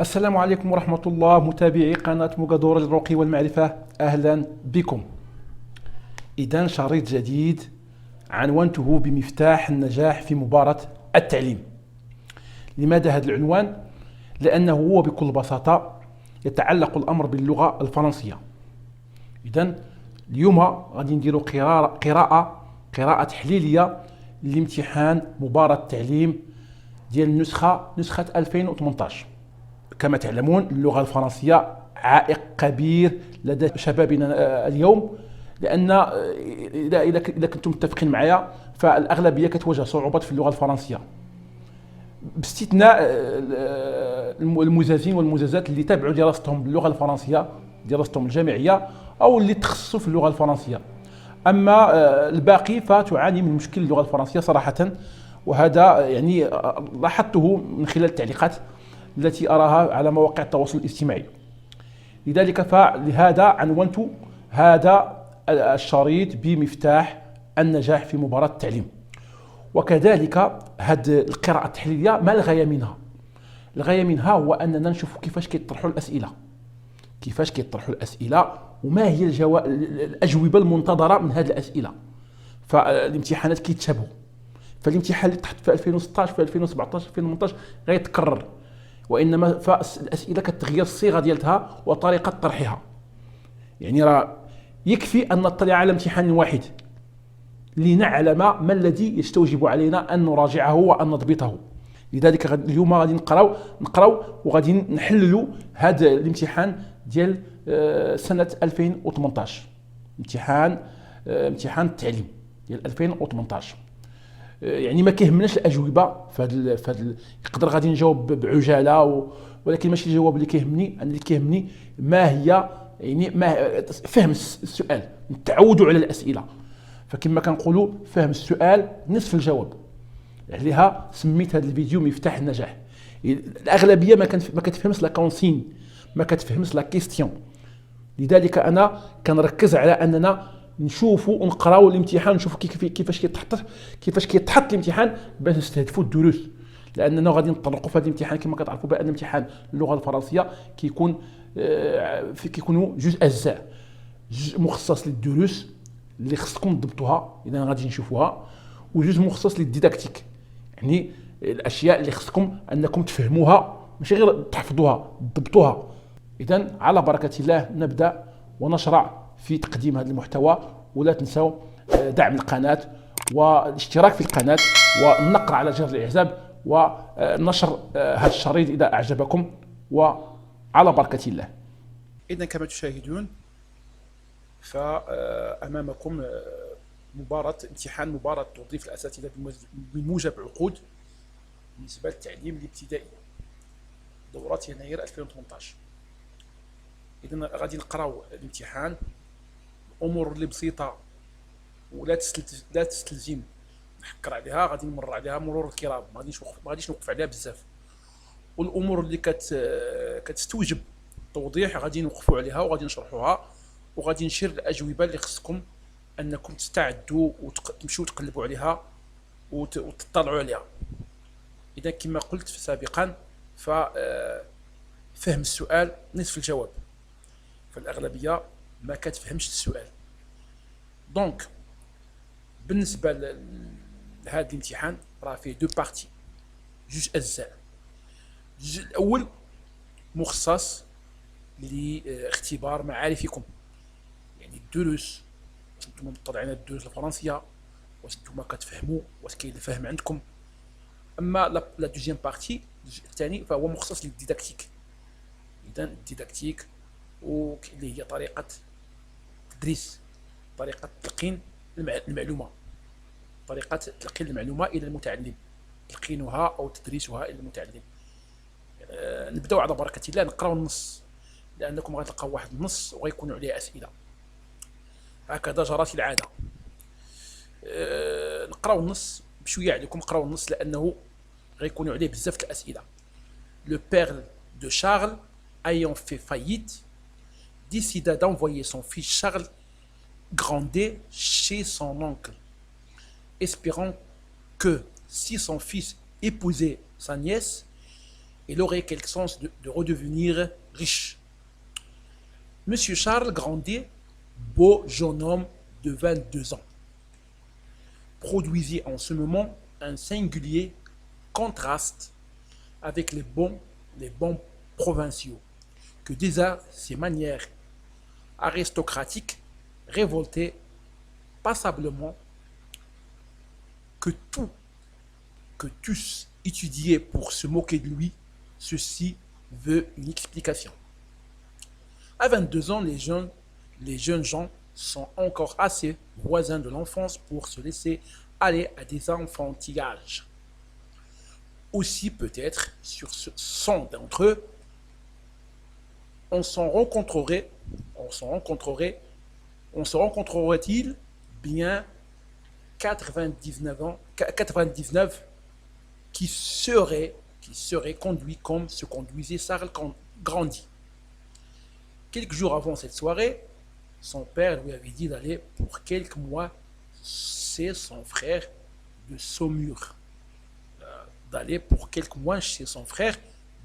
السلام عليكم ورحمة الله متابعي قناة موغادورة للرقي والمعرفة، أهلا بكم. إذا شريط جديد عنونته بمفتاح النجاح في مباراة التعليم. لماذا هذا العنوان؟ لأنه هو بكل بساطة يتعلق الأمر باللغة الفرنسية. إذا اليوم غادي نديروا قراءة تحليلية لامتحان مباراة التعليم ديال نسخة 2018. كما تعلمون اللغة الفرنسية عائق كبير لدى شبابنا اليوم، لأن إذا كنتم متفقين معايا فالأغلبية كتواجه صعوبات في اللغة الفرنسية، باستثناء المزازين والمزازات اللي تابعوا دراستهم باللغة الفرنسية، دراستهم الجامعية أو اللي تخصصوا في اللغة الفرنسية. أما الباقي فتعاني من مشكل اللغة الفرنسية صراحة، وهذا يعني لاحظته من خلال التعليقات التي أراها على مواقع التواصل الاجتماعي. لذلك فلهذا عنونت هذا الشريط بمفتاح النجاح في مباراة التعليم. وكذلك هذه القراءة التحليلية ما الغاية منها؟ الغاية منها هو أننا نشوف كيفاش كيطرحوا الأسئلة وما هي الأجوبة المنتظرة من هذه الأسئلة. فالامتحانات كيتشابهوا، فالامتحان اللي تحت في 2016 في 2017 في 2018 غيتكرر، وانما فالاسئله كتغير الصيغه ديالتها وطريقه طرحها. يعني راه يكفي ان نطلع على امتحان واحد لنعلم ما الذي يستوجب علينا ان نراجعه وان نضبطه. لذلك اليوم غادي نقراو وغادي نحللوا هذا الامتحان ديال سنه 2018، امتحان التعليم ديال 2018. يعني ما كيهمناش الاجوبه يقدر غادي نجاوب بعجاله ولكن ماشي الجواب اللي كيهمني. انا اللي كيهمني ما هي، يعني ما فهم السؤال، نتعودوا على الاسئله. فكما كنقولوا فهم السؤال نصف الجواب. عليها سميت هذا الفيديو مفتاح النجاح. الاغلبيه ما كتفهمش لا كونسين، ما كتفهمش لا كيستيون. لذلك انا كنركز على اننا نشوفوا ونقراو الامتحان، نشوفوا كيفاش كيتحط الامتحان باش نستهدفوا الدروس. لاننا غادي نطرقوا في هذا الامتحان كما كتعرفوا بان امتحان اللغه الفرنسيه كيكونوا جوج اجزاء، جزء مخصص للدروس اللي خصكم تضبطوها اذا غادي نشوفوها، وجزء مخصص للديداكتيك، يعني الاشياء اللي خصكم انكم تفهموها ماشي غير تحفظوها، تضبطوها. اذا على بركه الله نبدا ونشرع في تقديم هذا المحتوى. ولا تنسوا دعم القناة والاشتراك في القناة والنقر على جرس الإعجاب ونشر هذا الشريط إذا أعجبكم، وعلى بركة الله. إذا كما تشاهدون فأمامكم امتحان مباراة توظيف الأساتذة بموجب عقود بالنسبة للتعليم الابتدائي دورة يناير 2018. إذا غادي نقراو الامتحان. الامور اللي بسيطه ولا لا تستلزم نحكر عليها غادي نمر عليها مرور الكرام، ما غاديش نوقف عليها بزاف. والامور اللي كتستوجب التوضيح غادي نوقفوا عليها وغادي نشرحوها، وغادي نشير الاجوبه اللي خصكم انكم تستعدوا وتمشوا تقلبوا عليها وتطلعوا عليها. اذا كما قلت سابقا ففهم السؤال نصف الجواب، فالاغلبيه ما كتفهمش السؤال. دونك بالنسبه لهذا الامتحان راه فيه دو بارتي، جوج اجزاء. الجزء الاول مخصص لاختبار معارفكم، يعني الدروس، واش نتوما مطلعين على الدروس الفرنسيه، واش نتوما كتفهموا، واش كاين الفهم عندكم. اما لا دوزيام بارتي، الجزء الثاني، فهو مخصص للديداكتيك. اذا الديداكتيك واللي هي طريقه تدريس، طريقه تلقين المعلومه، طريقه تلقين المعلومه الى المتعلم، تلقينها او تدريسها الى المتعلم. نبداو على بركه الله نقراو النص، لانكم غتلقاو واحد النص وغيكونوا عليه اسئله. هكذا جرت العاده. نقراو النص بشويه عليكم، نقراو النص لانه غيكونوا عليه بزاف الاسئله. Le père de Charles ayant fait faillite décida d'envoyer son fils Charles Grandet chez son oncle, espérant que si son fils épousait sa nièce, il aurait quelque sens de redevenir riche. Monsieur Charles grandit, beau jeune homme de 22 ans, produisait en ce moment un singulier contraste avec les bons provinciaux, que déjà ses manières aristocratiques révoltaient passablement, que tout, que tous étudiaient pour se moquer de lui. Ceci veut une explication. À 22 ans, les jeunes gens sont encore assez voisins de l'enfance pour se laisser aller à des enfantillages. Aussi peut-être sur ce sont d'entre eux, on s'en rencontrerait, on s'en rencontrerait, on se rencontrerait-il bien 99 ans, 99 qui serait conduit comme se conduisait Charles Grandi. Quelques jours avant cette soirée, son père lui avait dit d'aller pour quelques mois chez son frère de Saumur. D'aller pour quelques mois chez son frère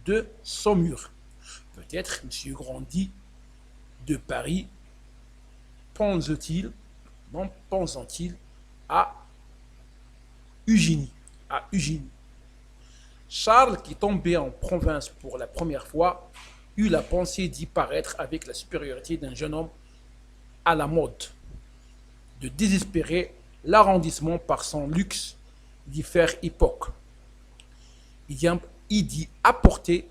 de Saumur. Peut-être M. Grandi de Paris pense-t-il, non pensant-il à Eugénie, à Eugénie. Charles, qui tombait en province pour la première fois, eut la pensée d'y paraître avec la supériorité d'un jeune homme à la mode, de désespérer l'arrondissement par son luxe, d'y faire époque. Il dit apporter,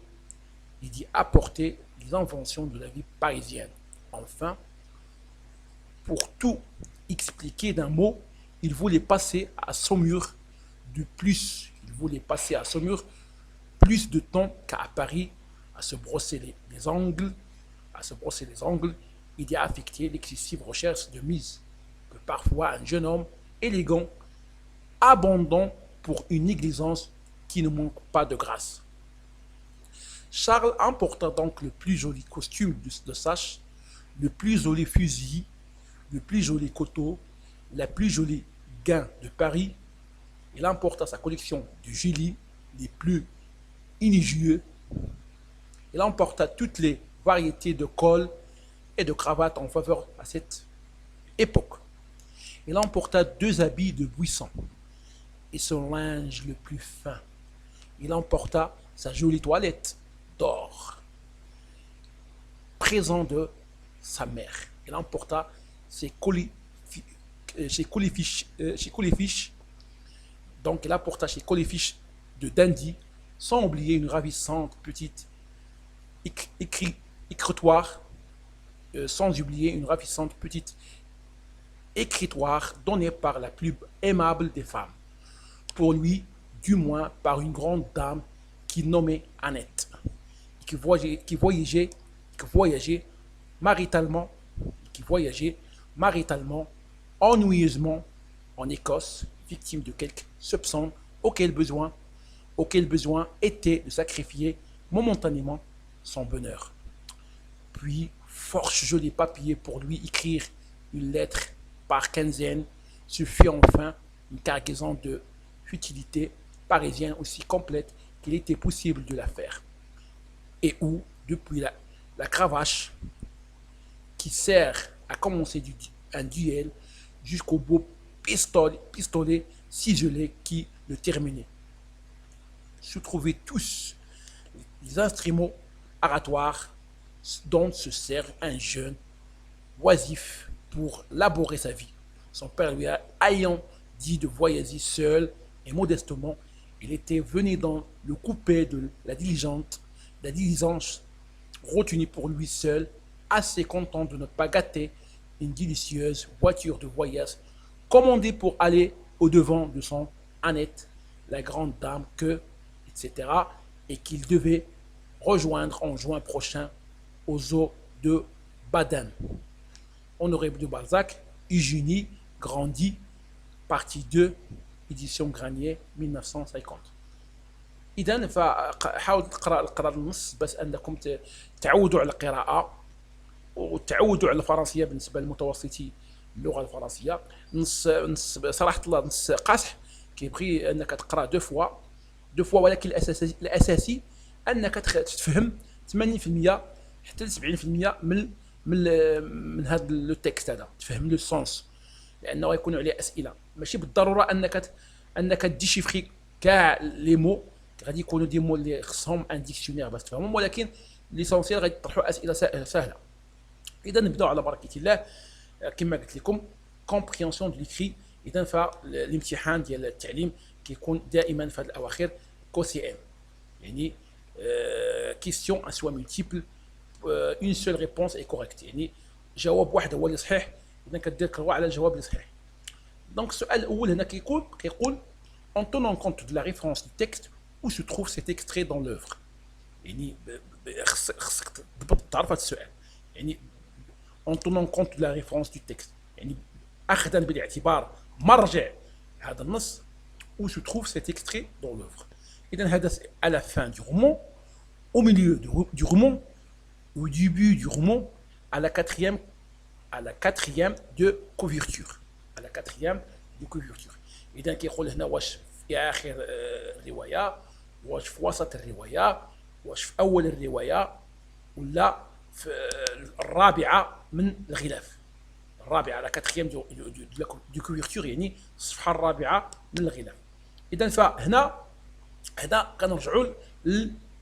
les inventions de la vie parisienne. Enfin, pour tout expliquer d'un mot, il voulait passer à Saumur il voulait passer à Saumur plus de temps qu'à Paris à se brosser les ongles, il y a affecté l'excessive recherche de mise que parfois un jeune homme élégant abandonne pour une négligence qui ne manque pas de grâce. Charles emporta donc le plus joli costume de sache, le plus joli fusil, le plus joli couteau, la plus jolie gain de Paris. Il emporta sa collection de gilets les plus inigieux. Il emporta toutes les variétés de cols et de cravates en faveur à cette époque. Il emporta 2 habits de buisson et son linge le plus fin. Il emporta sa jolie toilette d'or, présent de sa mère. Il emporta ses colifiches, donc il apporta chez Colifiche de Dandy, sans oublier une ravissante petite écritoire, donnée par la plus aimable des femmes, pour lui, du moins par une grande dame qu'il nommait Annette, qui voyageait maritalement, ennuyeusement en Écosse, victime de quelques soupçons auquel besoin était de sacrifier momentanément son bonheur. Puis, force joli papier pour lui écrire une lettre par quinzaine, ce fut enfin une cargaison de futilités parisiennes aussi complète qu'il était possible de la faire. Et où, depuis la cravache qui sert à commencer un duel jusqu'au beau pistolet ciselé qui le terminait, se trouvaient tous les instruments oratoires dont se sert un jeune oisif pour laborer sa vie. Son père lui ayant dit de voyager seul et modestement, il était venu dans le coupé de la diligence retenue pour lui seul, assez content de ne pas gâter une délicieuse voiture de voyage commandée pour aller au-devant de son Annette, la grande dame que, etc., et qu'il devait rejoindre en juin prochain aux eaux de Baden. Honoré de Balzac, Eugénie Grandi, partie 2, édition Granier, 1950. إذا فحاول تقرأ النص باش أنكم تعودوا على القراءة وتعودوا على الفرنسية بالنسبة للمتوسطي اللغة الفرنسية. نص صراحة الله نص قاصح كيبغي أنك تقرأ دو فوا ولكن الأساسي انك تفهم 80% حتى 70% من هذا لو تكست هذا، تفهم لو سونس، لانه غيكون عليه اسئله. ماشي بالضروره انك ديشيفري كاع لي مو، غادي يكونوا دي مو اللي خصهم ان ديكسيونير باش تفهمهم، ولكن ليسونسيال غادي يطرحوا اسئله سهله. اذا نبداو على بركه الله. كما قلت لكم كومبريهنسيون دو ليكري. اذا فالامتحان ديال التعليم كيكون دائما في هذه الاواخر كو سي ام، يعني كيستيون ان سوا مولتيبل، اون سول ريبونس اي كوريكت، يعني جواب واحد هو اللي صحيح، اذا كدير كروا على الجواب اللي صحيح. دونك السؤال الاول هنا كيقول en tenant compte de la référence du texte où se trouve cet extrait dans l'œuvre. يعني خصك تضبط تعرف هذا السؤال، يعني en tenant compte de la référence du texte، يعني اخذا بالاعتبار مرجع هذا النص où se trouve cet extrait dans l'œuvre. إذا هذا à la fin du roman, au milieu du roman, au début du roman, à la quatrième de couverture. À la quatrième de couverture. إذا كيقول هنا واش في آخر الرواية، واش في وسط الرواية، واش في أول الرواية، ولا في الرابعة من الغلاف. الرابعة على كاتريام دو كوفرتور، يعني الصفحة الرابعة من الغلاف. إذا فهنا كنرجعوا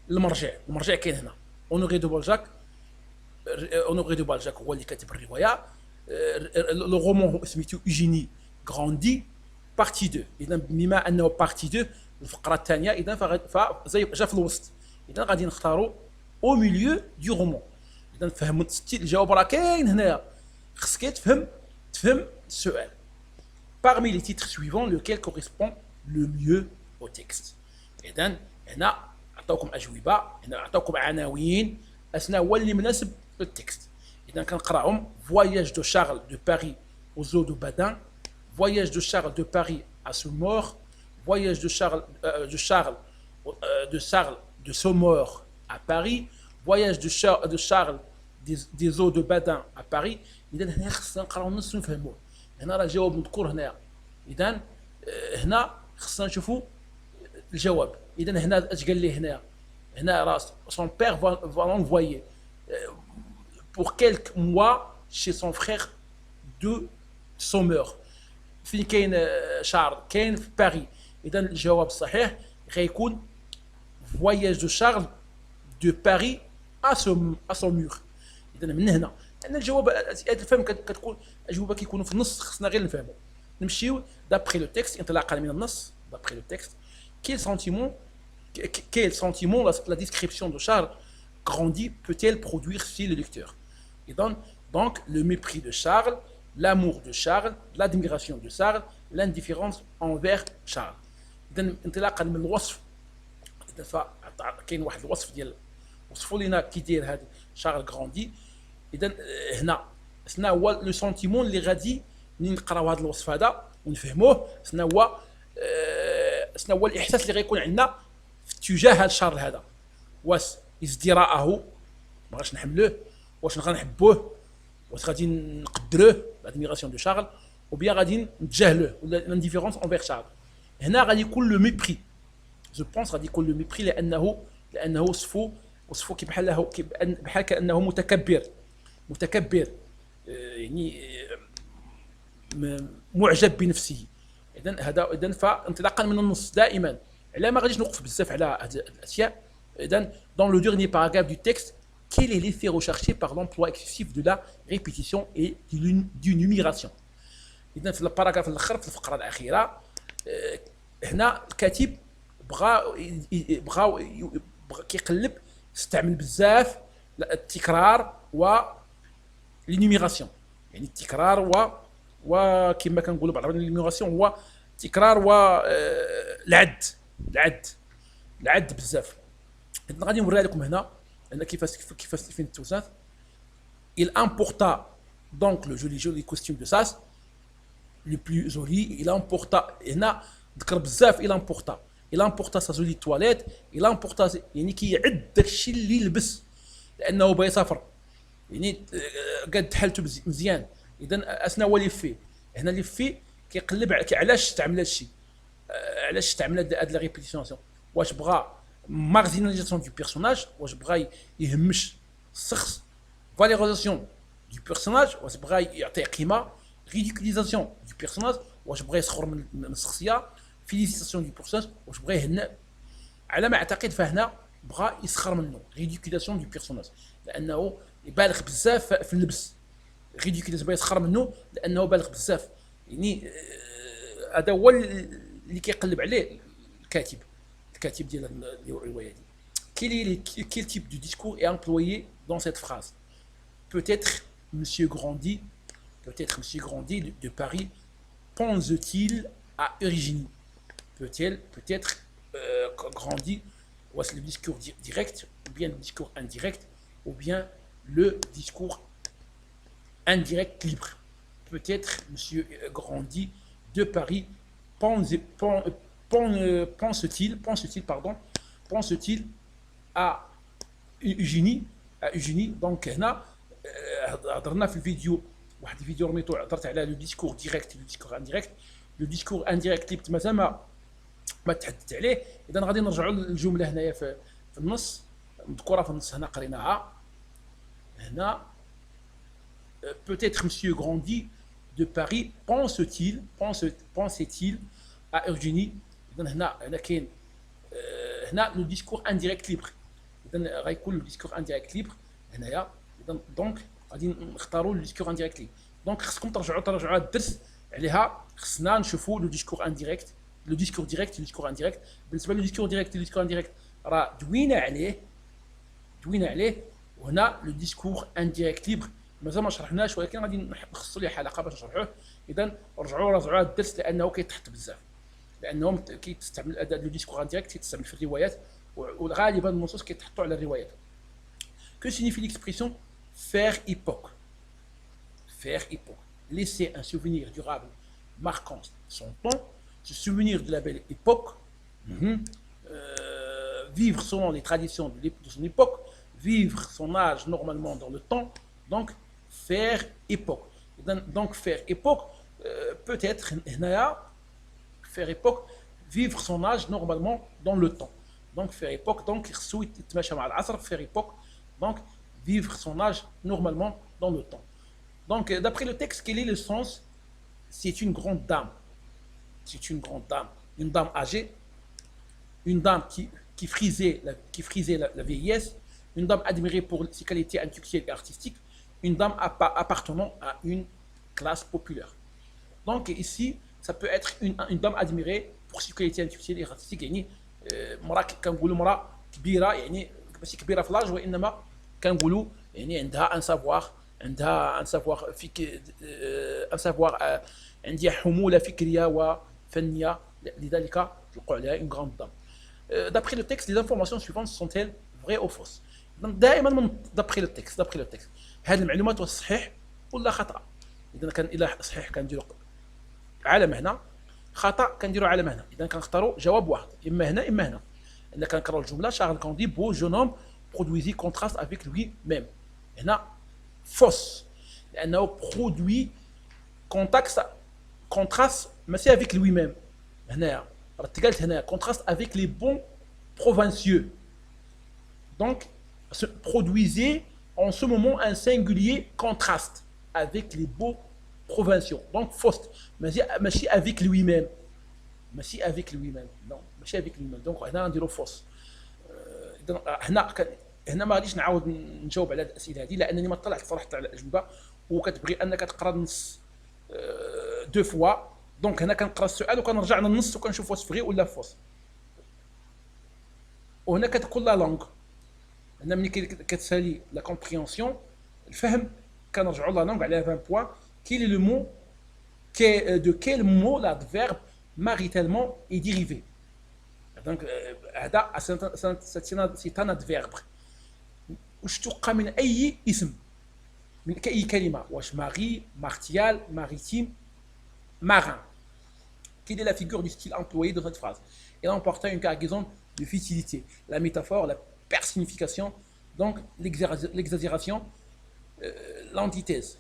للمرجع. المرجع كاين هنا اونوري دو بالجاك. اونوري دو بالجاك هو اللي كاتب الرواية. لو رومون سميتو ايجيني غراندي بارتي 2. اذا بما انه بارتي 2 الفقره الثانيه، اذا فزي جا في الوسط، اذا غادي نختاروا او ميليو دو رومون. اذا فهمت الجواب راه كاين هنايا، خصك تفهم السؤال. parmi les titres suivants lequel correspond le mieux au texte. اذا هنا عطاوكم اجوبه، هنا عطاوكم عناوين اشنا هو اللي مناسب للتكست. اذا كنقراهم: voyage de Charles de Paris aux eaux de Badin, voyage de Charles de Paris à Saumur, voyage de Charles de Saumur à Paris, voyage de Charles des eaux de Badin à Paris. اذا هنا خصنا نقراو النص ونفهموه. هنا راه جواب مذكور هنا، اذا هنا خصنا نشوفوا الجواب. اذا هنا اش قال لي هنا راه son père va l'envoyer pour quelques mois chez son frère de Saumur. فين كاين شارل؟ كاين في باريس. اذا الجواب الصحيح غيكون voyage de Charles de Paris à Saumur. اذا من هنا ان الجواب الفهم كتكون اجوبه كيكونوا في النص، خصنا غير نفهموا. نمشيو دابري لو تكست، انطلاقا من النص. دابري لو تكست quel sentiment la description de Charles grandi peut-elle produire chez le lecteur. Donc le mépris de Charles, l'amour de Charles, l'admiration de Charles, l'indifférence envers Charles. اذا انطلاقا من الوصف، اذا كاين واحد الوصف ديال وصفوا لنا كي داير هذا شارل غراندي. اذا هنا شنو هو لو سونتيمون اللي غادي نقراو هذا الوصف هذا ونفهموه؟ شنو هو الاحساس اللي غيكون عندنا تجاه هذا شارل هذا؟ واش ازدراءه ما غاش نحملوه، واش غنحبوه، واش غادي نقدروه لادميراسيون دو شارل، وبيا غادي نتجاهلوه، ولا لانديفيرونس انفير شارل. هنا غادي يكون لو ميبري، جو بونس غادي يكون لو ميبري، لانه وصفو بحال كانه متكبر، يعني معجب بنفسه. اذا فانطلاقا من النص دائما، على ما غاديش نوقف بزاف على هذه الاشياء. اذا dans le dernier paragraphe du texte, quel est l'effet recherché par l'emploi excessif de la répétition et du numération. اذا في الباراغراف الاخر في الفقره الاخيره هنا الكاتب بغى كيقلب، استعمل بزاف التكرار و لينيميراسيون، يعني التكرار وكما كنقولوا بالعربي لينيميراسيون هو التكرار و العد بزاف. اذا غادي نوريها لكم هنا كيفاش فين التوزات. il importa donc le joli costume de Sas le plus joli. il importa هنا ذكر بزاف il importa sa jolie toilette. il importa يعني كيعد داكشي اللي لبس لانه باغي يسافر، يعني قد حالته مزيان. اذا اشنا هو اللي فيه هنا؟ اللي فيه كيقلب علاش استعمل هذا الشيء، علاش استعمل هاد لا ريبيتيسيون. واش بغى marginalisation du personnage, واش بغا يهمش الشخص. valorisation du personnage, واش بغا يعطيه قيمه. ridiculisation du personnage, واش بغا يسخر من الشخصيه. félicitation du personnage, واش بغا يهنئ. على ما اعتقد فهنا بغا يسخر منه. ridiculisation du personnage لانه يبالغ بزاف في اللبس. ridiculisation بغا يسخر منه لانه بالغ بزاف. يعني هذا هو اللي كيقلب عليه الكاتب ديال الروايه دي. Quel type de discours est employé dans cette phrase? Peut-être Monsieur Grandy de Paris pense-t-il à Eugénie. Peut-être Grandy, ou est-ce le discours direct, ou bien le discours indirect, ou bien le discours indirect libre. Peut-être Monsieur Grandy de Paris pense-t-il à Eugénie. Donc هنا هضرنا في الفيديو واحد الفيديو رميتو هضرت على لو ديسكور ديريكت لو ديسكور انديريكت. لو ديسكور انديريكت اللي مازال ما تحدثت عليه. اذا غادي نرجعوا للجمله هنايا في النص مذكوره في النص هنا قريناها هنا. Peut-être Monsieur Grandy de Paris pensait-il à Eugénie. اذا هنا كاين هنا لو ديسكور انديريكت ليبر. اذا غيكون لو ديسكور انديريكت ليبر هنايا. اذا دونك غادي نختاروا لو ديسكور انديريكت ليبر. دونك خصكم ترجعوا الدرس عليها. خصنا نشوفوا لو ديسكور انديريكت لو ديسكور ديريكت لو ديسكور انديريكت. بالنسبه لو ديسكور ديريكت راه دوينا عليه. وهنا لو ديسكور انديريكت ليبر مازال ما شرحناش ولكن غادي نخصصوا ليه حلقه باش نشرحوه. اذا راجعوا الدرس لانه كيتحط بزاف. لانهم كيتستعمل الاداه لو ديسكور انديريكت كيتستعمل في الروايات وغالبا النصوص كيتحطوا على الروايات. Que signifie l'expression faire époque? Laisser un souvenir durable marquant son temps, se souvenir de la belle époque, vivre selon les traditions de son époque, vivre son âge normalement dans le temps. Donc faire époque. Donc faire époque peut-être faire époque, vivre son âge normalement dans le temps. Donc faire époque, donc faire époque, donc vivre son âge normalement dans le temps. Donc d'après le texte, quel est le sens? C'est une grande dame. Une dame âgée, une dame qui frisait la vieillesse, une dame admirée pour ses qualités intellectuelles et artistiques, une dame appartenant à une classe populaire. Donc ici, ça peut être une dame admirée pour ses qualités intellectuelles et artistiques. يعني مرأة كنقولوا مرأة كبيرة يعني ماشي كبيرة في لاج وإنما كنقولوا يعني عندها ان سافوار عندها حمولة فكرية وفنية لذلك نطلقوا عليها une grande dame. D'après le texte, les informations suivantes sont-elles vraies ou fausses? دائما d'après le texte هذه المعلومات واش صحيح ولا خطأ. إذا كان إلا صحيح كنديروا علامة هنا، خطأ كنديروا علامة هنا. إذا كنختاروا جواب واحد إما هنا. إذا كنقراو الجملة شارل كوندي beau jeune homme produisit contraste avec lui-même. هنا فوس لأنه produit contraste ماشي avec lui-même. هنايا راه تقالت هنايا contraste avec les bons provinciaux. Donc produisait en ce moment un singulier contraste avec les beaux provinciaux. Donc Faust, ماشي avec lui-même. Non, ماشي avec lui-même. Donc هنا نديرو فوست. هنا ما غاديش نعاود نجاوب على الاسئله هذه لانني ما طلعت صراحه على الاجوبه وكتبغي انك تقرا النص دو فوا. دونك هنا كنقرا السؤال وكنرجع للنص وكنشوف واش فغي ولا فوس. وهنا كتكون لا لونغ. هنا ملي كتسالي لا كومبريهنسيون الفهم كنرجعوا لا لونغ على 20 بوان. Quel est le mot de quel mot l'adverbe maritalement est dérivé? Donc هذا c'est un adverbe. اشتق من أي اسم من أي كلمة. واش ماري مارتيال maritime marin. Quelle est la figure du style employée dans cette phrase? Elle emporte une cargaison de futilité. La métaphore, la personnification, donc l'exagération, l'antithèse.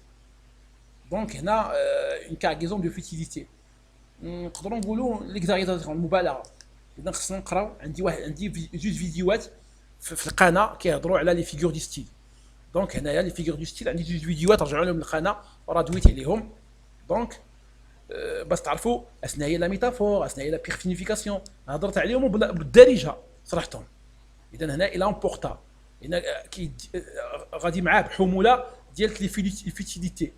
Donc هنا une cargaison de futilité. نقدروا نقولوا l'exagération المبالغة. اذا خصنا نقراو. عندي جوج فيديوهات في القناه كيهضروا على لي فيغور دو ستيل. دونك هنايا لي فيغور دو ستيل عندي جوج فيديوهات رجعوا لهم القناه وراه دويت عليهم. دونك باش تعرفوا اشنا هي لا ميتافور، اشنا هي لا بيرفينيفيكاسيون، هضرت عليهم بالدارجه شرحتهم. اذا هنا الى امبورطا، هنا غادي معاه بحموله ديال لي فيتيليتي.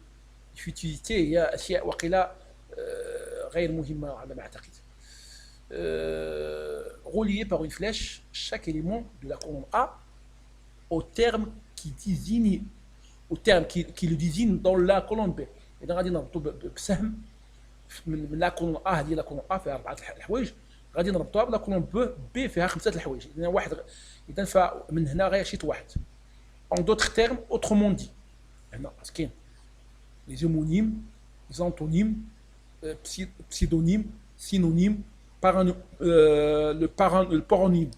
الفيتيليتي هي اشياء وقيله غير مهمه على ما اعتقد. Relié par une flèche chaque élément de la colonne A au terme qui le désigne dans la colonne B. اذا غادي نربطوا بسهم من لا كولون A. هذه لا كولون A فيها 4 الحوايج، غادي نربطوها بلا كولون B فيها 5 الحوايج. اذا واحد، اذا فمن هنا غيشيط واحد. En d'autres termes, autrement dit, كاين les homonymes, les antonymes, pseudonymes, synonymes, le paronyme.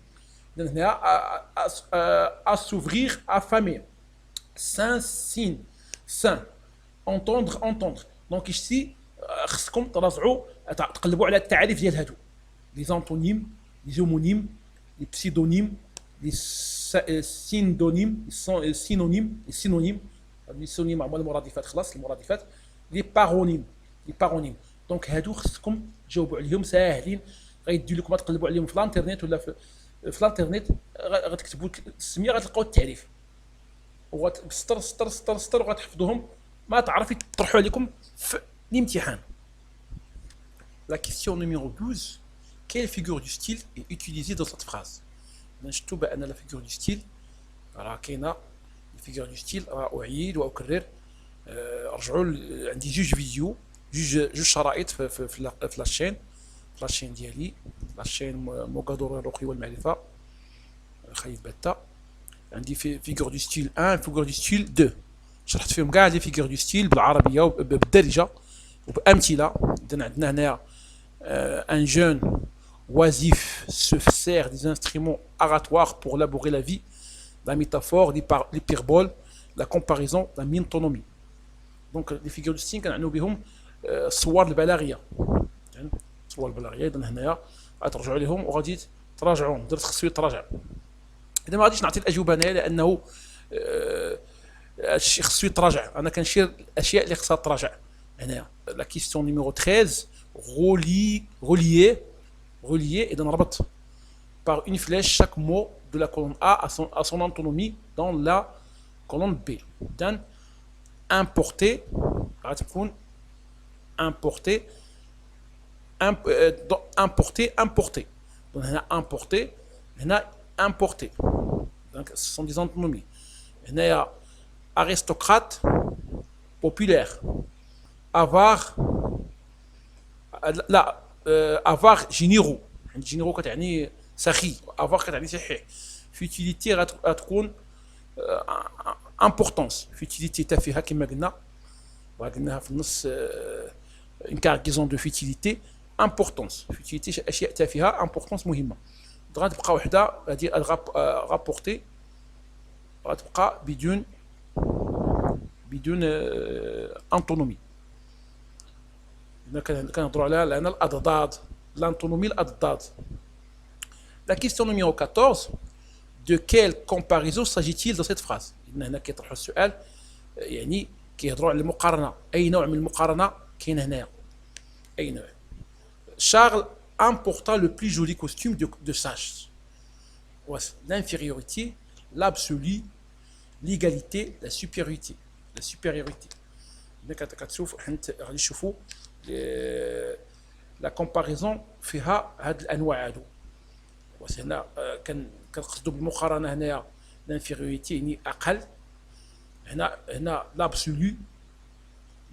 À s'ouvrir, affamer. Saint, signe, saint. Entendre. Donc ici, خصكم تراجعوا تقلبوا على التعريف ديال هادو. Les antonymes, les homonymes, les pseudonymes, les synonymes, les synonymes. Les synonymes هما المرادفات، خلاص المرادفات. Les paronymes. دونك هادو خصكم تجاوبوا عليهم ساهلين، غيدير لكم تقلبوا عليهم في الانترنت ولا في الانترنت، غتكتبوا السميه غتلقاو التعريف وغتسطر سطر سطر سطر وغتحفظوهم ما تعرفي تطرحوا عليكم في الامتحان. La question numéro 12. Quelle figure du style est utilisée dans cette phrase? نشوفوا بان لا figure du style راه كاينه. الفيغور دو ستيل راه اعيد واكرر. رجعوا عندي جوج فيديو، جوج شرائط في لاشين ديالي، لاشين موغادور الرقي والمعرفه خالد باتا. عندي فيغور دو ستيل 1 فيغور دو ستيل 2، شرحت فيهم كاع لي فيغور دو ستيل بالعربيه وبالدارجه وبامثله. اذا عندنا هنايا ان جون oisif se sert des instruments oratoires pour élaborer la vie, la métaphore, l'hyperbole, la comparaison, la mintonomie. Donc les figures de style كنعنوا بهم الصور البلاغيه. الصور البلاغيه اذا هنايا غترجعوا عليهم وغادي تراجعوهم. درت خصو يتراجع. اذا ما غاديش نعطي الاجوبه هنايا لانه هادشي خصو يتراجع. انا كنشير الاشياء اللي خصها تراجع هنايا. لا كيستيون نيميرو 13. relier اذا ربط par une flèche chaque mot de la colonne A à son antonomie dans la colonne B. Donc importer غتكون importer donc هنا importer donc ce sont des antonymies. هنايا aristocrate populaire avare لا avare généraux. généraux كتعني سخي، avare كتعني صحيح. futilité غتكون importance. futilité تافهه كما قلناها في النص. une cargaison de futilité. importance futilité اشياء تافهه، importance مهمه. غتبقى وحده هذه رابورتي غتبقى بدون انطونومي. كنهضروا على لان الاضداد l'antonomie الاضداد. La question numéro 14. De quelle comparaison s'agit-il dans cette phrase? هنا كيطرحوا السؤال، يعني كيهضروا على المقارنه. اي نوع من المقارنه كاين هنايا؟ اي نوع؟ Charles importa le plus joli costume de sage. L'infériorité, l'absolu, l'égalité, la supériorité. كتشوف حنت غادي نشوفوا لا كومباريزون فيها هاد الانواع هادو. هنا كنقصدوا بالمقارنه هنايا لانفيريوريتي يعني اقل. هنا l'absolu,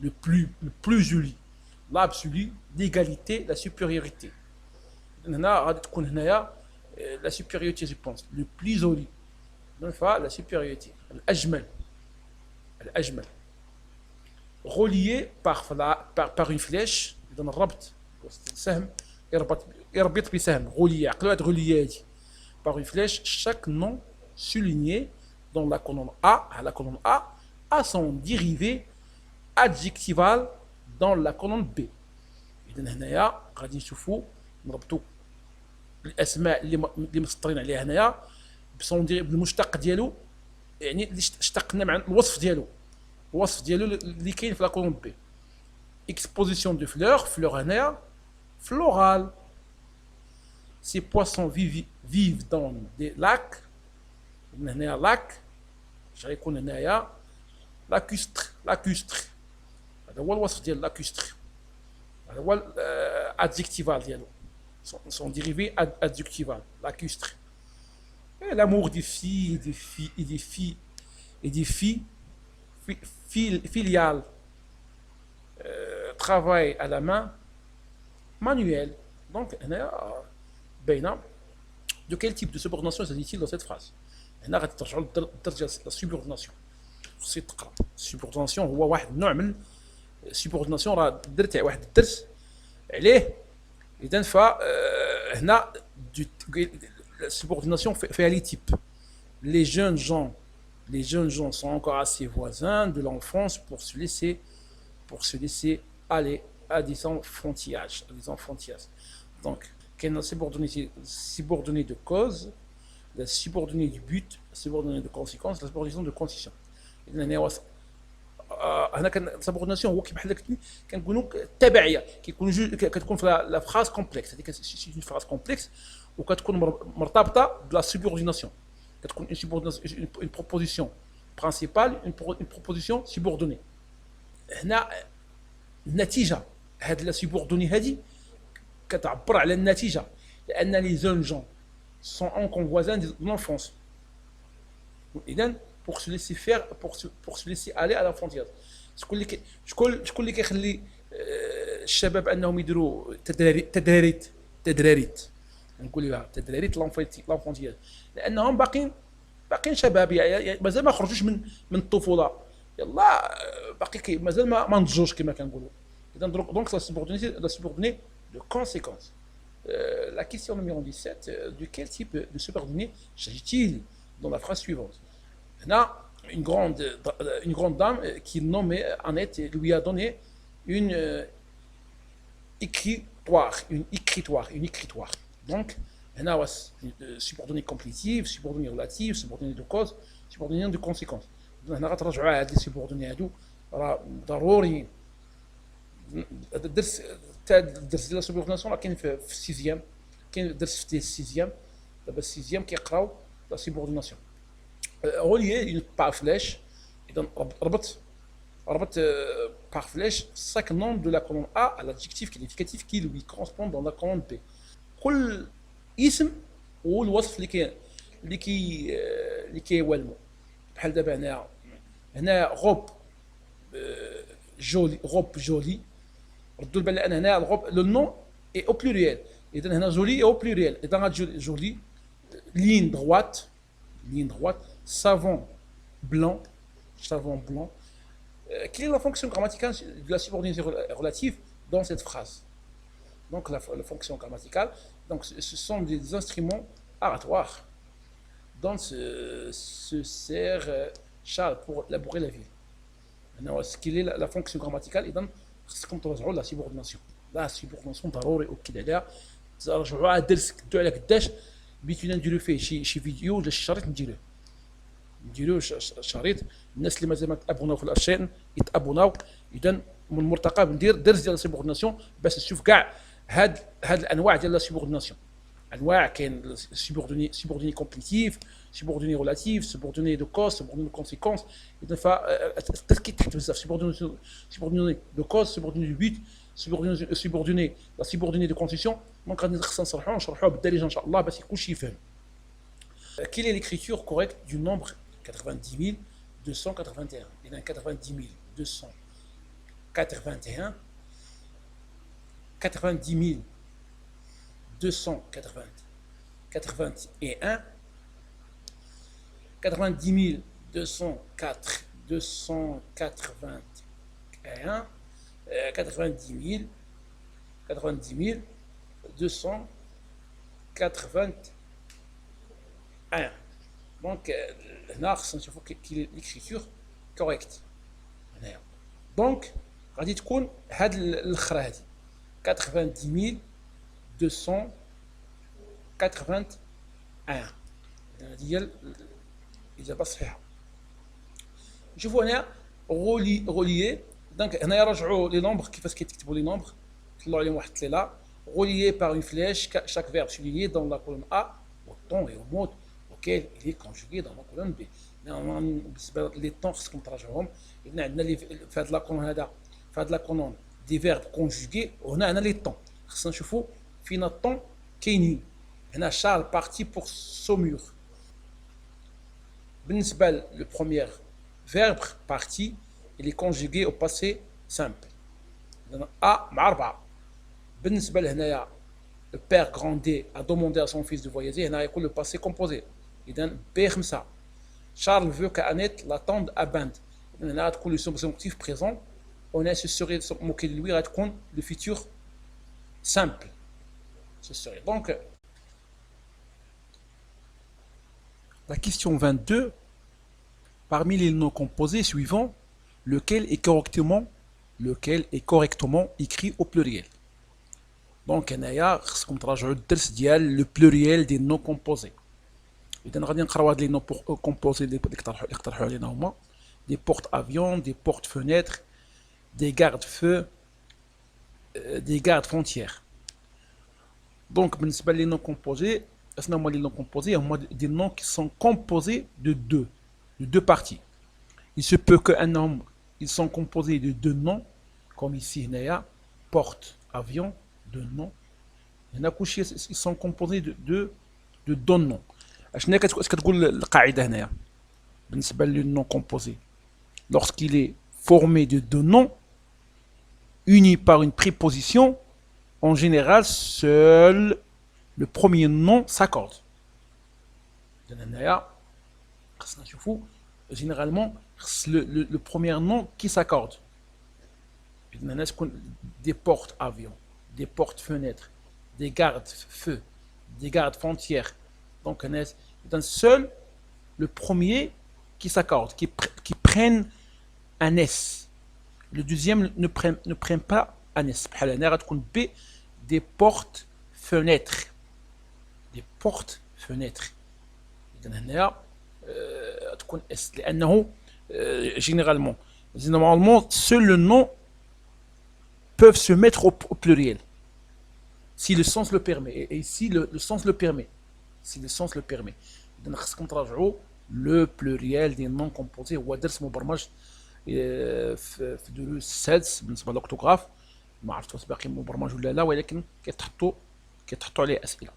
le plus joli, l'absolu, l'égalité, la supériorité. هنا غادي تكون هنايا la supériorité je pense, le plus joli. donc la supériorité الأجمل. relié par une flèche. إذا الربط سهم يربط بسهم. relié عقلوا هاد relié هادي par une flèche chaque nom souligné dans la colonne A a son dérivé adjectival dans la colonne B. إذا هنايا غادي نشوفوا نربطوا الاسماء اللي مسطرين عليها هنايا بالمشتق ديالو، يعني اللي اشتقنا مع الوصف ديالو، الوصف ديالو اللي كاين في لا كولوم بي. اكسبوزيسيون دو فلور، فلور هنايا floral. Ces poissons vivent dans des lacs. هنايا لاك، اش غيكون هنايا لاكوستر، لاكوستر هذا هو الوصف ديال لاكوستر، هذا هو الادجكتيفال ديالو، son dérivé adjectival, lacustre. Et l'amour des filles, et des filles filiales, travail à la main, manuel. Donc, de quel type de subordination s'agit-il dans cette phrase? هنا غترجعوا للدرجه لا سوبورديناسيون. خصك تقرا السوبورديناسيون هو واحد النوع من السوبورديناسيون، راه درت واحد الدرس عليه. اذا هنا السوبورديناسيون فيها لي تيب. les jeunes gens sont encore assez voisins de l'enfance pour se laisser aller à des enfantillages, donc quelle est la subordonnée de cause, la subordonnée du but, la subordonnée de conséquence, la subordination de condition. هنا كان السبورديناسيون هو كيما بحال كنقولوا التبعيه، كتكون في لا فراز كومبلكس. هذيك سي اون فراز كومبلكس وكتكون مرتبطه بلا سوبورديناسيون. كتكون اون بروبوزيسيون برينسيبال، اون بروبوزيسيون سوبوردوني. هنا النتيجه هاد لا سوبوردوني هادي كتعبر على النتيجه، لان لي زون جون سون اون فوازان دو لونفونس. اذا pour se laisser faire, pour se laisser aller à la frontière. شكون اللي كيخلي الشباب انهم يديروا تدراريت نقول لها تدراريت لونفونتيال، لانهم باقيين شباب، مازال ما خرجوش من الطفوله، يلا باقي مازال ما نضجوش كما كنقولوا. اذا دونك لا سوبوردوني de conséquence. La question numéro 17, de quel type de subordonné s'agit-il dans la phrase suivante? Là, une grande dame qui nommait Annette lui a donné une écritoire. Donc, on a subordonné complétive, subordonné relative, subordonné de cause, subordonné de conséquence. On a ترجعوا على هاد لي سوبوردوني هادو، راه ضروري. الدرس ديال السوبورديناسيون راه كاين في السيزيام، كاين درس في السيزيام. دابا السيزيام كيقراو لا سوبورديناسيون. relier une par flèche. Donc, ربط par flèche chaque nom de la colonne A à l'adjectif qualificatif qui lui correspond dans la colonne B. كل اسم هو الوصف اللي كيوالمو. بحال دابا هنا غوب جولي، ردوا البال لان هنا الغوب لو نون اي او بلوريال. اذا هنا جولي او بلوريال، اذا غتجي جولي. لين droite savon blanc. Quelle est la fonction grammaticale de la subordonnée relative dans cette phrase? Donc la fonction grammaticale, donc ce sont des instruments oratoires dont se sert Charles pour élaborer la vie. Maintenant, ce qu'il est la fonction grammaticale, et donc خصكم ترجعوا la subordination. La subordination ضروري أكد عليها. ترجعوا على الدرس كدو على قداش بغيتو نديرو فيه شي فيديو ولا شي شريط نديروه شريط. الناس اللي مازال ما تابوناو في الاشين يتابوناو. اذا من المرتقب ندير درس ديال السوبورديناسيون باش تشوف كاع هاد الانواع ديال السوبورديناسيون. انواع كاين سوبوردوني كومبليتيف، سوبوردوني ريلاتيف، سوبوردوني دو كوز، سوبوردوني كونسيكونس. اذا التركيز تحت بزاف. سوبوردوني دو كوز، سوبوردوني دو بوت، سوبوردوني لا سوبوردوني دو كونسيسيون. دونك غادي خصنا نشرحوها بالدارجه ان شاء الله باش كلشي يفهم. Quelle est l'écriture correcte du nombre 90 281? Il y a 90 281, 90 281, 90 204, 281, 90 281. Donc هنا خصنا نشوفوا كي l'écriture correcte. donc غادي تكون هاد الاخرى هادي 90 204 81. هذه هي الإجابة الصحيحة. نشوفوا هنا relié. Donc هنا يرجعوا les nombres كيفاش كيتكتبوا les nombres. طلعوا عليهم واحد التليله. Relié par une flèche chaque verbe souligné dans la colonne A au temps et au mode auquel il est conjugué dans la colonne B. بالنسبه لي طون خصكم تراجعوهم. هنا عندنا في هذا لاكولون هذا في هذا لاكولون دي فيرب كونجوغي وهنا عندنا لي طون. خصنا نشوفوا فين الطون كاينين. هنا شارل بارتي بور سومور. بالنسبه لو بروميير فيرب بارتي il est conjugué au passé simple. A مع 4. بالنسبه لهنايا le père Grandet a demandé à son fils de voyager. هنا يكون le passé composé. اذا B5. Charles veut qu'Annette l'attende à Binde. هنا تكون le subjonctif présent. On a ce serait moqué de lui تكون le futur simple. Ce serait donc la question 22. Parmi les noms composés suivants, lequel est correctement écrit au pluriel. Donc هنايا خصكم تراجعوا الدرس ديال لو pluriel des noms composés. إذا غادي نقراو هاد لي نون composés اللي اقترحوا علينا هما des porte-avions, des porte-fenêtres, des garde-feux, des gardes-frontières. Donc بالنسبة لي noms composés, أصلا هما لي noms composés هما des noms qui sont composés de deux parties. Il se peut qu'ils sont composés de deux noms, comme ici, porte, avion, deux noms. Ils sont composés de deux noms. شنو كتقول القاعدة هنايا بالنسبة للنون composé. Lorsqu'il est formé de deux noms, unis par une préposition, en général, seul le premier nom s'accorde. Généralement, le premier nom qui s'accorde. Des porte-avions, des porte-fenêtres, des gardes-feux, des gardes-frontières. Donc, seul le premier qui s'accorde, qui prenne un S. Le deuxième ne prend pas un S. B, des porte-fenêtres. Des porte-fenêtres. تكون اس لانه généralement seul le nom peuvent se mettre au pluriel si le sens le permet et ici le sens le permet si le sens le permet. اذا خصكم تراجعوا le pluriel des noms composés هو درس مبرمج في دروس السادس بالنسبه للاوكتوغراف. ما عرفت واش باقي مبرمج ولا لا ولكن كيتحطوا عليه اسئله.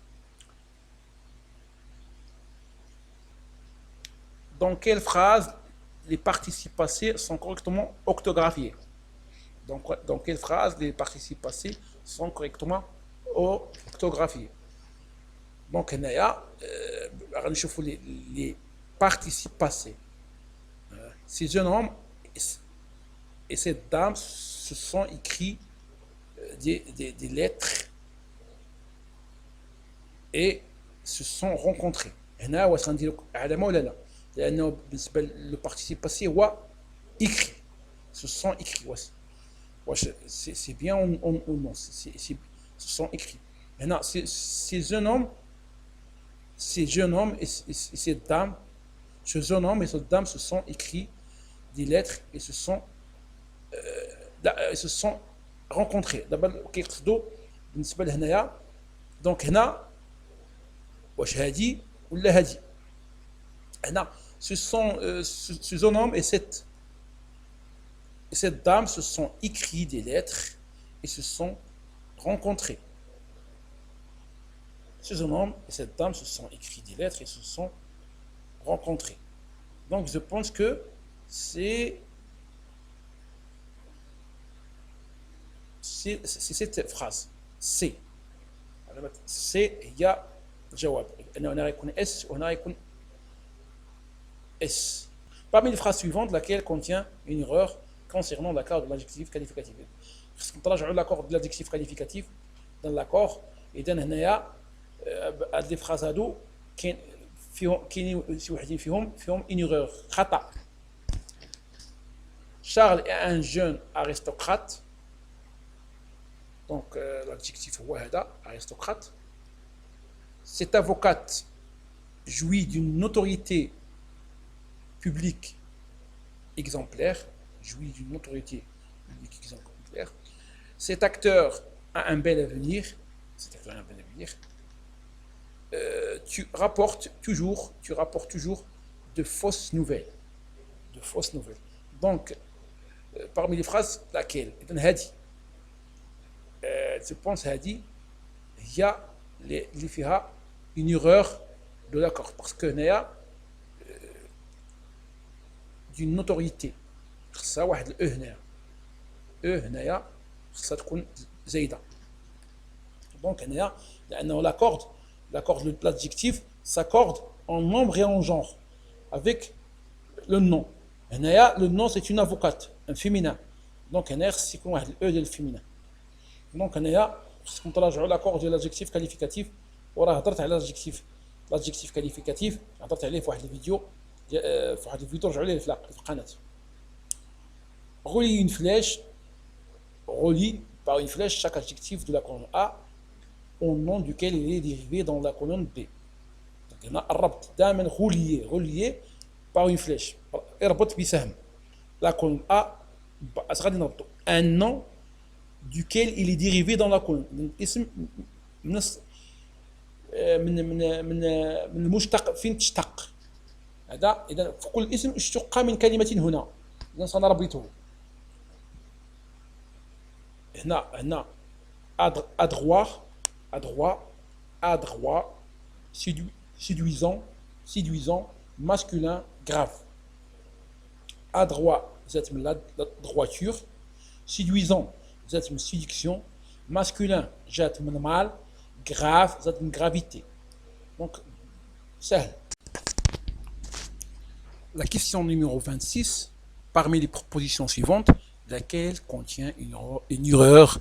Dans quelle phrase les participes passés sont correctement orthographiés? Dans quelle phrase les participes passés sont correctement orthographiés? Donc, les participes passés. Ces jeunes hommes et cette dame se sont écrits des lettres et se sont rencontrés. هنا واش غنديروا علامه ولا لا؟ لانه بالنسبه للبارتيسيب باسي هو écrit. Ce sont écrits. C'est bien ou non? Ce sont écrits. Maintenant, ces jeunes hommes et cette dame, ce jeune homme et cette dame se sont écrits des lettres et se sont rencontrés. D'abord, كيقصدوا بالنسبه لهنايا. Donc هنا واش هادي ولا هادي؟ هنا ce jeune homme et cette dame se sont écrits des lettres et se sont rencontrés. Ce jeune homme et cette dame se sont écrits des lettres et se sont rencontrés. Donc je pense que c'est cette phrase. C'est هي الجواب. هنا يكون اس وهنا يكون S. Parmi les phrases suivantes, laquelle contient une erreur concernant l'accord de l'adjectif qualificatif? نراجعوا l'accord de l'adjectif qualificatif dans l'accord. إذا هنايا هاد لي فراز هادو كاينين شي وحدين فيهم une erreur خطأ. Charles est un jeune aristocrate. Donc l'adjectif هو هذا aristocrate. Cette avocate jouit d'une notoriété publique exemplaire, jouit d'une notoriété publique exemplaire. Cet acteur a un bel avenir, cet acteur a un bel avenir. Tu rapportes toujours de fausses nouvelles. De fausses nouvelles. Donc, parmi les phrases, laquelle هذه je pense هذه هي اللي فيها une erreur de l'accord parce que هنايا d'une notoriété خصها واحد الاو هنايا هنايا خصها تكون زايده donc هنايا لانه l'accord de l'adjectif s'accorde en nombre et en genre avec le nom هنايا le nom c'est une avocate un féminin donc هنايا خص يكون واحد الاو ديال الفيمينا donc هنايا خصكم تراجعوا l'accord ديال l'adjectif qualificatif وراه هضرت على l'adjectif qualificatif هضرت عليه في واحد الفيديو رجعوا ليه في القناه relie une flèche relie par une flèche chaque adjectif de la colonne A au nom duquel il est dérivé dans la colonne B. Donc هنا الربط دائما relié par une flèche اربط بسهم la colonne A غادي نربطوا un nom duquel il est dérivé dans la colonne الاسم من المشتق فين تشتق هذا اذا كل اسم اشتق من كلمه هنا اذا سنربطه هنا à droit séduisant masculin grave à droit ذات من la droiture séduisant ذات من séduction masculin ذات من mal grave ذات من gravité donc سهل. La question numéro 26, parmi les propositions suivantes, laquelle contient une erreur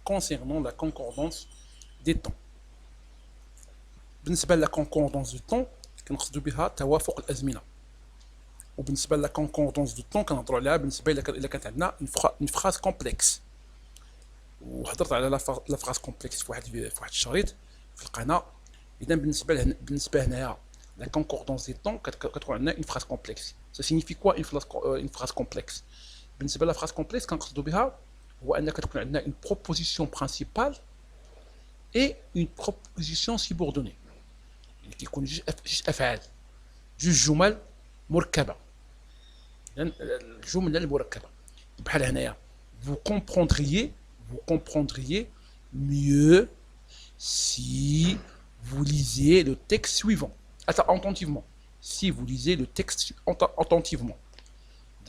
concernant la concordance des temps. بالنسبة la concordance du temps كنقصدوا بها توافق الأزمنة. وبالنسبة la concordance du temps كنهضروا عليها بالنسبة إلا كانت عندنا une phrase complexe. وهضرت على la phrase complexe في واحد الشريط في القناة. إذا بالنسبة هنايا la concordance des temps كتكون عندنا une phrase complexe. Ça signifie quoi une phrase complexe? بالنسبة la phrase complexe كنقصدوا بها هو أن كتكون عندنا une proposition principale et une proposition subordonnée. يعني كيكون جوج أفعال جوج جمل مركبة. الجملة المركبة بحال هنايا vous comprendriez mieux si vous lisez le texte suivant. Attentivement. Si vous lisez le texte attentivement.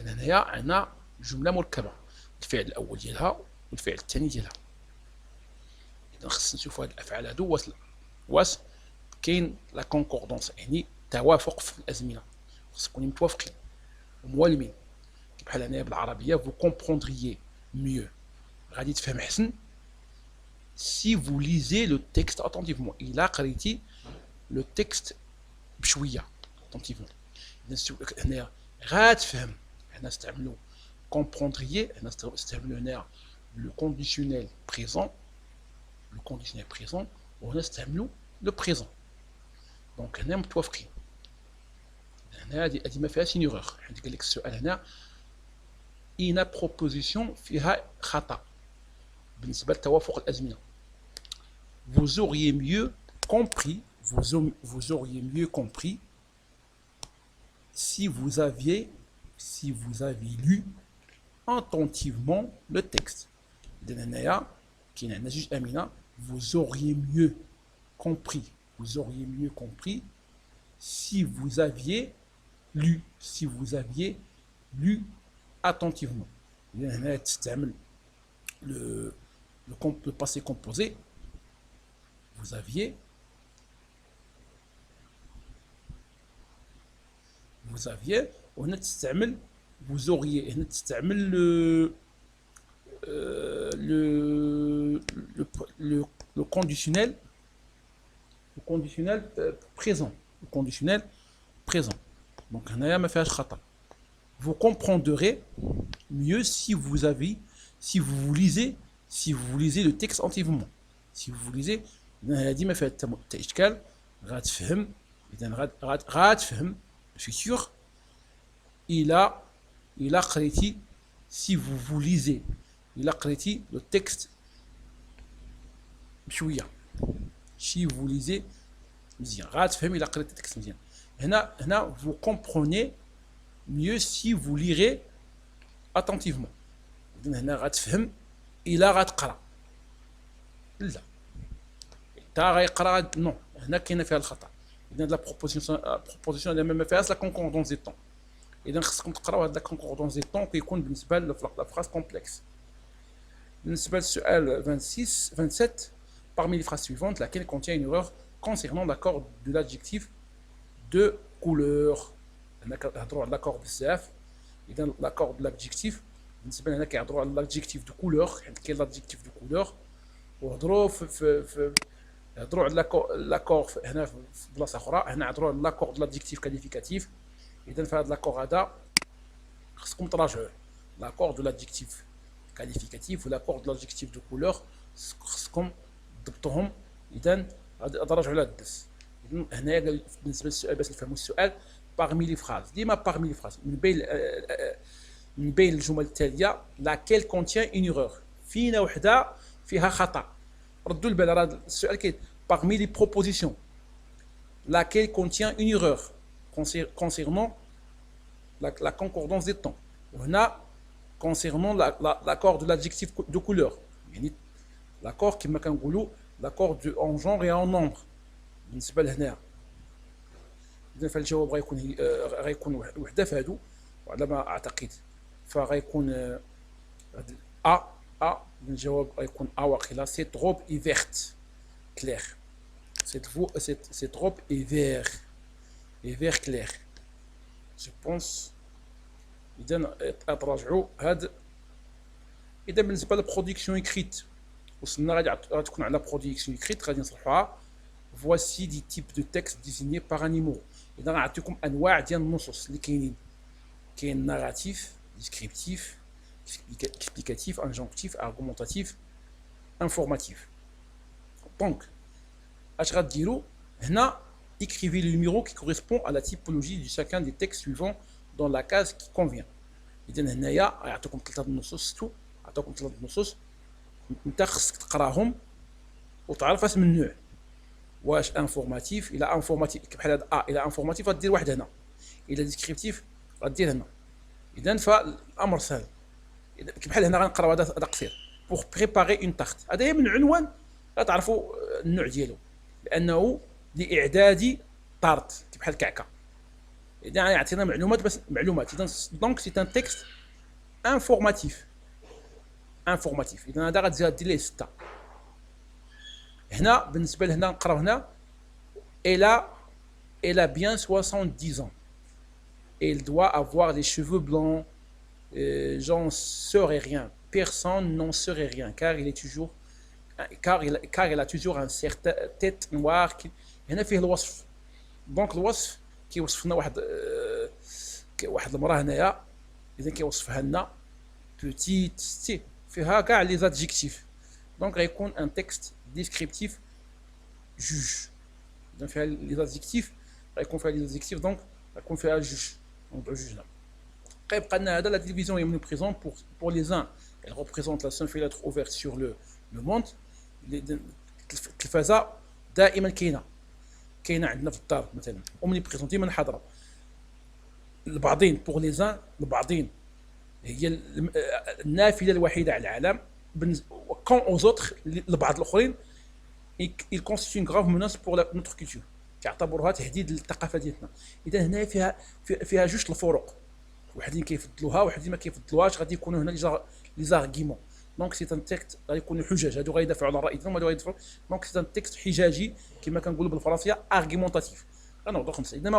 هنايا عندنا جملة مركبة الفعل الأول ديالها والفعل الثاني ديالها. إذا خصنا نشوفوا هاد الأفعال هادو واش كاين لا كونكوردونس يعني توافق في الأزمنة خص يكونوا متوافقين وموالمين بحال هنايا بالعربية vous comprendriez mieux غادي تفهم أحسن si vous lisez le texte attentivement إلا قريتي le texte بشوية attentivement. هنايا غاتفهم هنا نستعملوا comprendriez هنا نستعملوا هنا le conditionnel présent وهنا نستعملوا le présent. دونك هنا متوافقين. هنا هادي ما فيهاش une erreur. حيت قال لك السؤال هنا إن proposition فيها خطأ بالنسبة لتوافق الأزمنة. Vous auriez mieux compris si vous aviez lu attentivement le texte. Vous auriez mieux compris si vous aviez lu attentivement. Le passé composé. Vous aviez وهنا تستعمل vous auriez هنا تستعمل le conditionnel présent donc هنايا ما فيهاش خطأ. Vous comprendrez mieux si vous lisez le texte attentivement. Si vous lisez إذا هذه ما فيها حتى إشكال، غتفهم. إذا غتفهم الفيتور إلا قريتي si vous lisez إلا قريتي لو تكست بشوية. si vous lisez مزيان غتفهم إلا قريتي التكست مزيان. هنا vous comprenez mieux si vous lirez attentivement. إذا هنا غتفهم إلا غتقرا. لا تا غيقرا نو، هنا كاينه فيها الخطا. اذا لا بروبوزيسيون ما فيهاش لا كونكوردونس دي طون. اذا خصكم تقراو هاد لا كونكوردونس دي طون كيكون بالنسبه لا فراس كومبلكس. بالنسبه للسؤال 27 parmi les phrases suivantes laquelle contient une erreur concernant l'accord de l'adjectif de couleur. هنا كنهضروا على l'accord بزاف. اذا l'accord de l'adjectif بالنسبه لنا كيهضروا على l'adjectif de couleur، حيت كاين l'adjectif de couleur. وهضروا في هضروا على لاكور هنا في بلاصه اخرى. هنا هضروا على لاكور د لادجيكتيف كاليفيكاتيف. اذا في هذا لاكور هذا خصكم تراجعوه. لاكور دو لادجيكتيف كاليفيكاتيف ولاكور دو لادجيكتيف دو كولور خصكم تضبطوهم. اذا غادي تراجعوا على الدرس. اذا هنايا بالنسبه للسؤال باش نفهموا السؤال باغمي لي فراز، ديما باغمي لي فراز من بين الجمل التاليه لاكيل كونتيان اون ايرور، فينا وحده فيها خطا. ردوا البال على هذا السؤال كاين parmi les propositions laquelle contient une erreur concernant la concordance des temps. وهنا concernant l'accord de l'adjectif de couleur، يعني l'accord كما كنقولوا l'accord en genre et en nombre بالنسبه لهنا. اذا فالجواب غيكون وحده في هادو وعلى ما اعتقد فغيكون الجواب غيكون واقيلا. cette robe est verte clair. Cette robe est vert clair. Je pense. إذا تراجعوا هاد. إذا بالنسبة للبرودكسيون إكريت وصلنا غتكون على برودكسيون إكريت غادي نصلحوها. voici des types de textes désignés par un numéro. إذا غنعطيكم أنواع ديال النصوص اللي كاينين. كاين ناراتيف، ديسكريبتيف، explicatif, injonctif, argumentatif, informatif. Donc, écrivez le numéro qui correspond à la typologie de chacun des textes suivants dans la case qui convient. إذا هنايا غيعطيكم ثلاثة النصوص، عطاكم ثلاثة النصوص، أنت خصك تقراهم وتعرف اش من نوع. واش انفورماتيف؟ إلى انفورماتيف بحال هذا إلى انفورماتيف غدير واحد هنا، إلى ديسكريبتيف غدير هنا. إذا فالأمر سهل. بحال هنا غنقراو هذا قصير بوغ بريباري اون تارت. هذا هي من العنوان غتعرفوا النوع ديالو لانه لاعداد طارت بحال الكعكه. اذا يعطينا معلومات بس معلومات. اذا دونك سي ان تكست انفورماتيف. اذا هذا غتزيد دير ليه 6. هنا بالنسبه لهنا نقراو هنا elle a bien 70 ans. Elle doit avoir les cheveux blancs. J'en saurais rien. Personne n'en saurait rien, car il a toujours un certain tête noire. هنا فيه الوصف. دونك الوصف كيوصف لنا واحد المراه هنايا. اذا كيوصفها لنا بوتيت ستي فيها كاع لي زادجيكتيف. دونك غيكون ان تكست ديسكريبتيف جوج. اذا فيها لي زادجيكتيف غيكون فيها لي زادجيكتيف دونك غيكون فيها جوج. نوضعوا جوج هنا. La division est omniprésente pour les uns. Elle représente la seule fenêtre ouverte sur le monde. التلفازة دائما كاينة عندنا في الدار مثلا omniprésente ديما حاضرة. البعضين pour les uns البعضين هي النافذة الوحيدة على العالم. quand aux autres البعض الآخرين il constitue une grave menace pour notre culture. كيعتبروها تهديد للثقافة ديالنا. إذا هنا فيها جوج الفروق. وحدين كيفضلوها وحدين ما كيفضلوهاش. غادي يكونوا هنا لي زارغيمون. دونك سي ان تيكست غيكونوا حجج. هادو غيدافعوا على الراي ديالهم وهادو غيدافعوا. دونك سي ان تيكست حجاجي كما كنقولوا بالفرنسيه ارغيمونتاتيف. غنوضعوا 5. اذا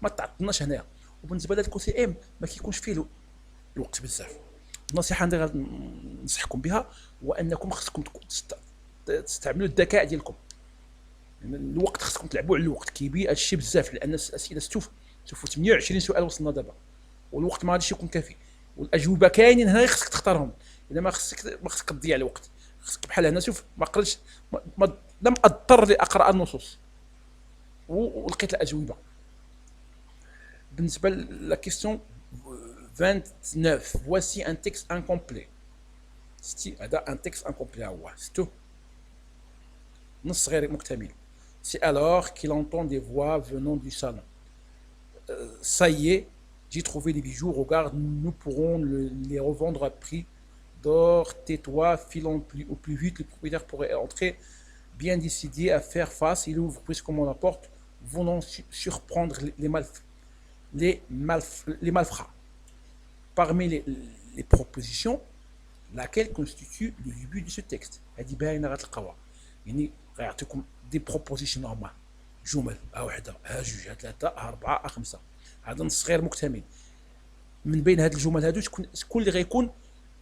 ما تعطلناش هنايا. وبالنسبه لهاد الكوسي ام ما كيكونش فيه الوقت بزاف. النصيحه اللي غنصحكم بها هو انكم خصكم تستعملوا الذكاء ديالكم. الوقت خصكم تلعبوا على الوقت. كيبي هادشي بزاف لان الاسئله شوفوا 28 سؤال وصلنا دابا والوقت ما غاديش يكون كافي. والاجوبه كاينين هنا خصك تختارهم. اذا ما خصك تضيع الوقت. خصك بحال هنا شوف ما قريتش لم اضطر لاقرا النصوص ولقيت الاجوبه. بالنسبه لا كيستيون 29 voici un texte incomplet. ستي هذا ان تكست انكومبلي هو ستو نص غير مكتمل. C'est alors qu'il entend des voix venant du salon. Ça y est, j'ai trouvé les bijoux, regarde, nous pourrons les revendre à prix d'or, tais-toi, filons au plus vite, le propriétaire pourrait entrer, bien décidé à faire face, il ouvre brusquement la porte, voulant surprendre les malfrats. Parmi les propositions, laquelle constitue le début de ce texte. هذه باينه غتلقاوها، يعني غيعطيكم دي بروبوزيشن نورمال، جمل وحده جوج ثلاثه اربعه خمسه، هذا نص غير مكتمل. من بين هاد الجمل هادو شكون اللي غيكون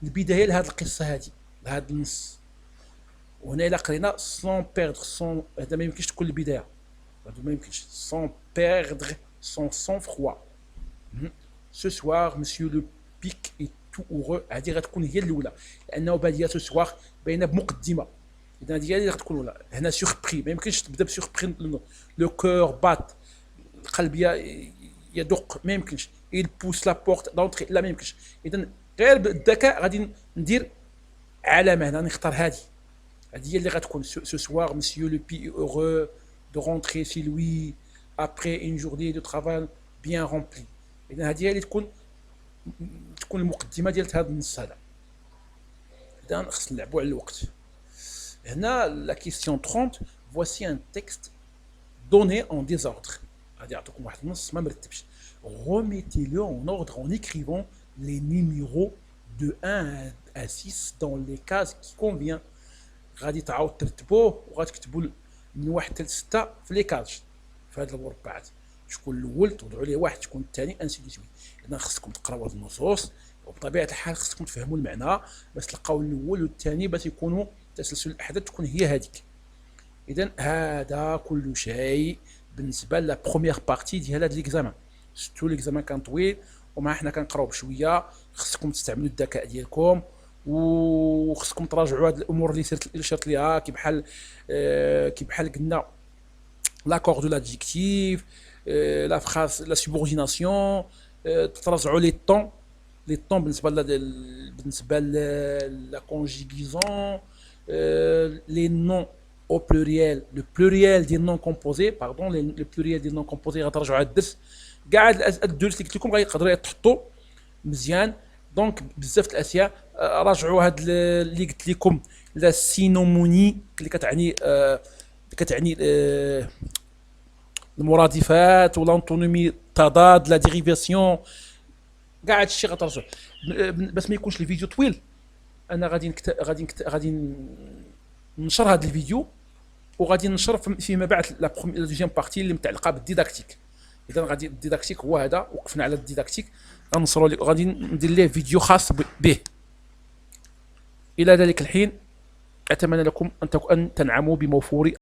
البدايه لهاد القصه هذه لهاد النص. وهنا الا قرينا سون بيردر سون، هذا ما يمكنش تكون البدايه، هذا ما يمكنش. سون بيردر سون فروا. Ce soir, monsieur le pic est tout heureux. هذه غتكون هي الاولى لانه باديه سو سوار باينه بمقدمه، اذا هذه هي اللي غتكون الاولى. هنا سوربري ما يمكنش تبدا بسوربري، لو كور بات، القلب يدق، ما يمكنش. il pousse la porte d'entrée، لا ما يمكنش. اذا غير بالذكاء غادي ندير علامه هنا، نختار هذه هي اللي غتكون سو سوار monsieur le pic est heureux de rentrer chez lui après une journée de travail bien remplie. اذا هذه هي اللي تكون المقدمه ديال هذا النص هذا. اذا خصنا نلعبوا على الوقت. هنا لا كيستيون 30 voici un texte donné en désordre. غادي يعطيكم واحد النص ما مرتبش. remettez-le en ordre en écrivant les numéros de 1 à 6 dans les cases qui convient. غادي تعاود ترتبوه وغتكتبوا من 1 حتى 6 في لي كاج، في هاد المربعات. شكون الاول توضعوا ليه واحد، شكون الثاني، انسي دي سويت. اذا خصكم تقراو هاد النصوص، وبطبيعه الحال خصكم تفهموا المعنى باش تلقاو الاول والثاني باش يكونوا تسلسل الاحداث تكون هي هذيك. اذا هذا كل شيء بالنسبه لا بروميير بارتي ديال هذا ليكزامان. سورتو ليكزامان كان طويل ومع حنا كنقراو بشويه، خصكم تستعملوا الذكاء ديالكم وخصكم تراجعوا هاد الامور اللي شرت ليها، كي بحال قلنا لاكور دو لادجيكتيف، لا فراز، لا سوبورديناسيون، تراجعوا لي طون بالنسبه لا كونجيغيزون، لي نون au pluriel، le pluriel des non composés، pardon، le pluriel des non composés غترجعوا على الدرس. كاع الدروس اللي قلت لكم غيقدروا يتحطوا مزيان. دونك بزاف الاشياء راجعوا هاد اللي قلت لكم، لا سينوموني اللي كتعني المرادفات والانتونيمي، التضاد، لا ديريفاسيون، كاع هادشي غترجع. باش ما يكونش الفيديو طويل، انا غادي ننشر هذا الفيديو وغادي ننشر فيما بعد لا دوزيام بارتي اللي متعلقه بالديداكتيك. اذا غادي الديداكتيك هو هذا، وقفنا على الديداكتيك، غنصروا لك غادي ندير ليه فيديو خاص به. الى ذلك الحين اتمنى لكم ان تنعموا بموفور